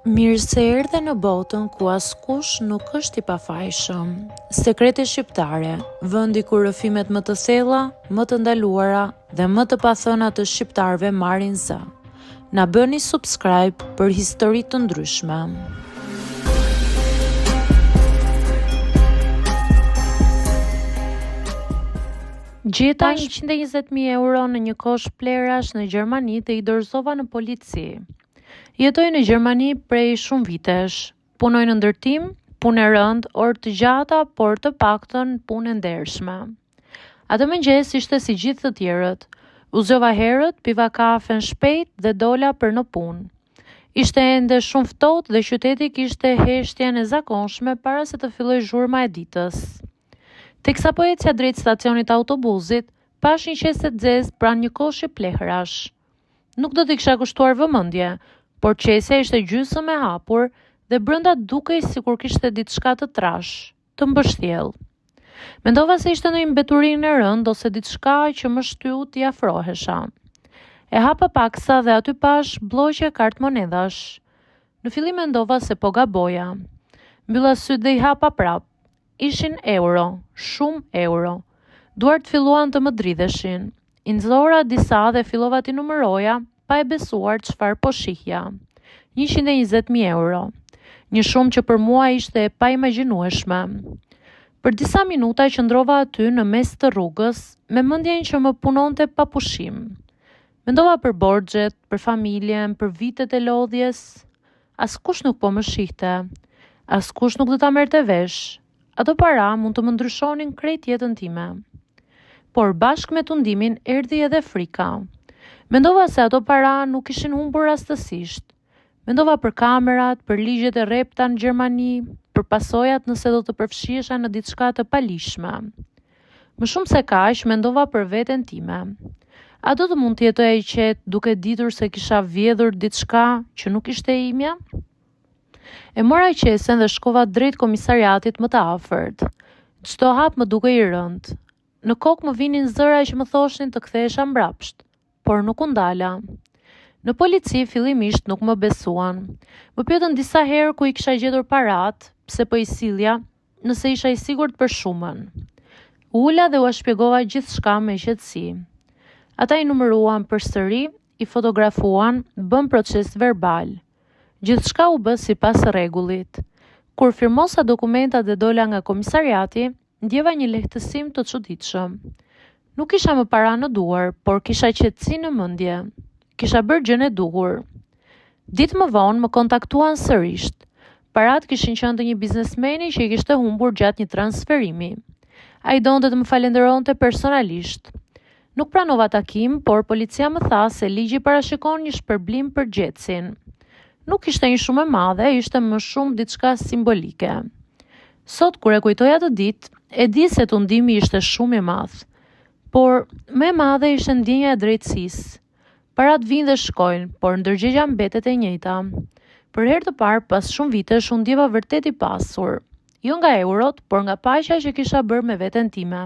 Mirë se erdhe në botën ku askush nuk është i pafajshëm. Sekrete shqiptare, vendi ku rrëfimet më të thella, më të ndaluara dhe më të pathëna të shqiptarëve marrin zë. Na bëni subscribe për histori të ndryshme. Gjeta 120.000 euro në një kosh plerash në Gjermani dhe i dorëzova në polici. Jetoj në Gjermani prej shumë vitesh. Punoj në ndërtim, punë e rëndë, orë të gjata, por të paktën punë e ndershme. Atë mëngjes ishte si gjithë të tjerët. U zgjova herët, piva kafen shpejt dhe dola për në punë. Ishte ende shumë ftohtë dhe qyteti kishte heshtjen e zakonshme para se të filloj zhurma e ditës. Teksa po ecja drejt stacionit autobusit, pash një qese të zezë pranë një koshi plehrash. Nuk do t'i kisha kushtuar vëmendje, por qesja ishte gjysmë e hapur dhe brenda dukej sikur kishte diçka të trash, të mbështjell. Mendova se ishte ndonjë mbeturinë e rëndë ose diçka që më shtyu t'i afrohesha. E hapa paksa dhe aty pash blloqe kartë monedash. Në fillim mendova se po gaboja. Mbylla syt dhe i hapa prap. Ishin euro, shumë euro. Duart filluan të më dridheshin. I nxora disa dhe fillova t'i numëroja, pa e besuar çfarë po shihja. 120.000 euro. Një shumë që për mua ishte e pa imagjinueshme. Për disa minuta qëndrova aty në mes të rrugës, me mendjen që më punonte pa pushim. Mendova për borxhet, për familjen, për vitet e lodhjes. Askush nuk po më shihte. Askush nuk do ta merrte vesh. Ato para mund të më ndryshonin krejt jetën time. Por bashkë me tundimin erdhi edhe frika. Mendova se ato para nuk ishin humbur rastësisht. Mendova për kamerat, për ligjet e rrepta në Gjermani, për pasojat nëse do të përfshihesha në diçka të palishme. Më shumë se kaq, mendova për veten time. A do të mund të jetoja i qetë duke ditur se kisha vjedhur diçka që nuk ishte e imja? E mora qesen dhe shkova drejt komisariatit më të afërt. Çdo hap më dukej i rënd. Në kokë më vinin zëra që më thoshin të kthehesha mbrapsht, por nuk u ndala. Në polici fillimisht nuk më besuan. Më pyetën disa herë ku i kisha gjetur parat, pse po i sillja, nëse isha i sigurt për shumën. Ula dhe u shpjegova gjithçka me qetësi. Ata i numëruan përsëri, i fotografuan, bën proces verbal. Gjithçka u bë sipas rregullit. Kur firmosa dokumentat dhe dola nga komisariati, ndjeva një lehtësim të çuditshëm. Nuk kisha më para në duar, por kisha qetësi në mendje. Kisha bërë gjën e duhur. Ditë më vonë më kontaktuan sërish. Parat kishin qenë të një biznesmeni që i kishte humbur gjatë një transferimi. Ai donte të më falenderonte personalisht. Nuk pranova takim, por policia më tha se ligji parashikon një shpërblim për gjetsin. Nuk ishte një shumë e madhe, ishte më shumë diçka simbolike. Sot kur e kujtoj atë ditë, e di se tundimi ishte shumë i madh. Por më e madhe ishte ndjenja e drejtësisë. Parat vinë dhe shkojnë, por ndërgjegja mbetet e njëjta. Për herë të parë pas shumë vitesh u ndjeva vërtet i pasur. Jo nga eurot, por nga paqja që kisha bërë me veten time.